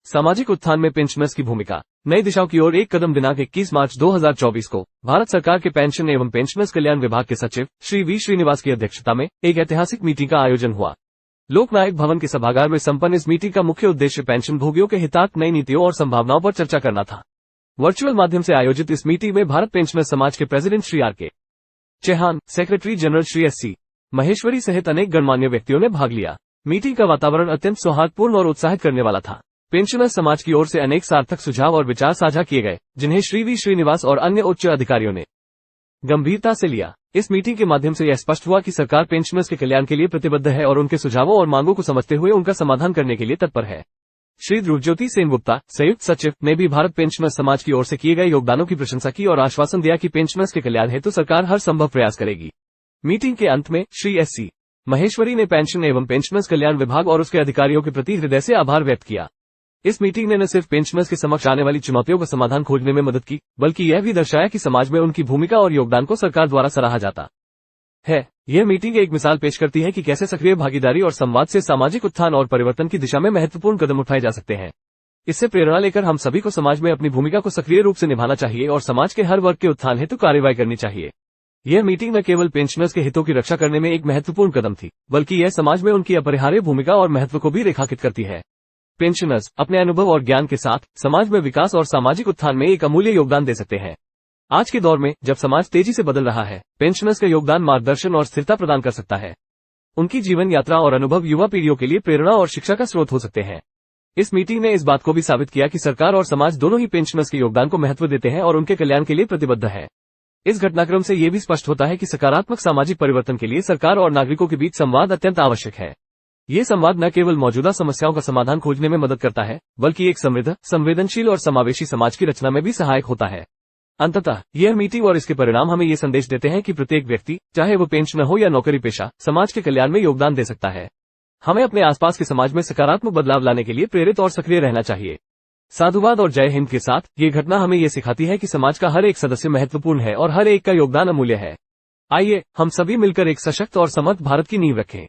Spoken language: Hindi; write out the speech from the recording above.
सामाजिक उत्थान में पेंशनर्स की भूमिका, नई दिशाओं की ओर एक कदम। दिनांक 21 मार्च 2024 को भारत सरकार के पेंशन एवं पेंशनर्स कल्याण विभाग के सचिव श्री वी श्रीनिवास की अध्यक्षता में एक ऐतिहासिक मीटिंग का आयोजन हुआ। लोकनायक भवन के सभागार में संपन्न इस मीटिंग का मुख्य उद्देश्य पेंशन भोगियों के हितार्थ नई नीतियों और संभावनाओं पर चर्चा करना था। वर्चुअल माध्यम से आयोजित इस मीटिंग में भारत पेंशनर समाज के president Shri R K Chauhan, secretary general Shri S C. Maheshwari सहित अनेक गणमान्य व्यक्तियों ने भाग लिया। मीटिंग का वातावरण अत्यंत सौहार्दपूर्ण और उत्साहित करने वाला था। पेंशनर समाज की ओर से अनेक सार्थक सुझाव और विचार साझा किए गए, जिन्हें श्री वी श्रीनिवास और अन्य उच्च अधिकारियों ने गंभीरता से लिया। इस मीटिंग के माध्यम से यह स्पष्ट हुआ कि सरकार पेंशनर्स के कल्याण के लिए प्रतिबद्ध है और उनके सुझावों और मांगों को समझते हुए उनका समाधान करने के लिए तत्पर है। श्री ध्रुवज्योति सेनगुप्ता, संयुक्त सचिव, ने भी भारत पेंशनर्स समाज की ओर से किए गए योगदानों की प्रशंसा की और आश्वासन दिया कि पेंशनर्स के कल्याण हेतु सरकार हर संभव प्रयास करेगी। मीटिंग के अंत में श्री एस.सी. महेश्वरी ने पेंशन एवं पेंशनर्स कल्याण विभाग और उसके अधिकारियों के प्रति हृदय से आभार व्यक्त किया। इस मीटिंग ने न सिर्फ पेंशनर्स के समक्ष आने वाली चुनौतियों का समाधान खोजने में मदद की, बल्कि यह भी दर्शाया कि समाज में उनकी भूमिका और योगदान को सरकार द्वारा सराहा जाता है। यह मीटिंग एक मिसाल पेश करती है कि कैसे सक्रिय भागीदारी और संवाद से सामाजिक उत्थान और परिवर्तन की दिशा में महत्वपूर्ण कदम उठाए जा सकते हैं। इससे प्रेरणा लेकर हम सभी को समाज में अपनी भूमिका को सक्रिय रूप से निभाना चाहिए और समाज के हर वर्ग के उत्थान हेतु कार्रवाई करनी चाहिए। यह मीटिंग न केवल पेंशनर्स के हितों की रक्षा करने में एक महत्वपूर्ण कदम थी, बल्कि यह समाज में उनकी अपरिहार्य भूमिका और महत्व को भी रेखांकित करती है। पेंशनर्स अपने अनुभव और ज्ञान के साथ समाज में विकास और सामाजिक उत्थान में एक अमूल्य योगदान दे सकते हैं। आज के दौर में जब समाज तेजी से बदल रहा है, पेंशनर्स का योगदान मार्गदर्शन और स्थिरता प्रदान कर सकता है। उनकी जीवन यात्रा और अनुभव युवा पीढ़ियों के लिए प्रेरणा और शिक्षा का स्रोत हो सकते हैं। इस मीटिंग ने इस बात को भी साबित किया कि सरकार और समाज दोनों ही पेंशनर्स के योगदान को महत्व देते हैं और उनके कल्याण के लिए प्रतिबद्ध है। इस घटनाक्रम से यह भी स्पष्ट होता है कि सकारात्मक सामाजिक परिवर्तन के लिए सरकार और नागरिकों के बीच संवाद अत्यंत आवश्यक है। ये संवाद न केवल मौजूदा समस्याओं का समाधान खोजने में मदद करता है, बल्कि एक समृद्ध, संवेदनशील और समावेशी समाज की रचना में भी सहायक होता है। अंततः यह मीटिंग और इसके परिणाम हमें ये संदेश देते हैं कि प्रत्येक व्यक्ति, चाहे वो पेंशनर हो या नौकरी पेशा, समाज के कल्याण में योगदान दे सकता है। हमें अपने आसपास के समाज में सकारात्मक बदलाव लाने के लिए प्रेरित और सक्रिय रहना चाहिए। साधुवाद और जय हिंद के साथ ये घटना हमें ये सिखाती है कि समाज का हर एक सदस्य महत्वपूर्ण है और हर एक का योगदान अमूल्य है। आइए हम सभी मिलकर एक सशक्त और समर्थ भारत की नींव रखें।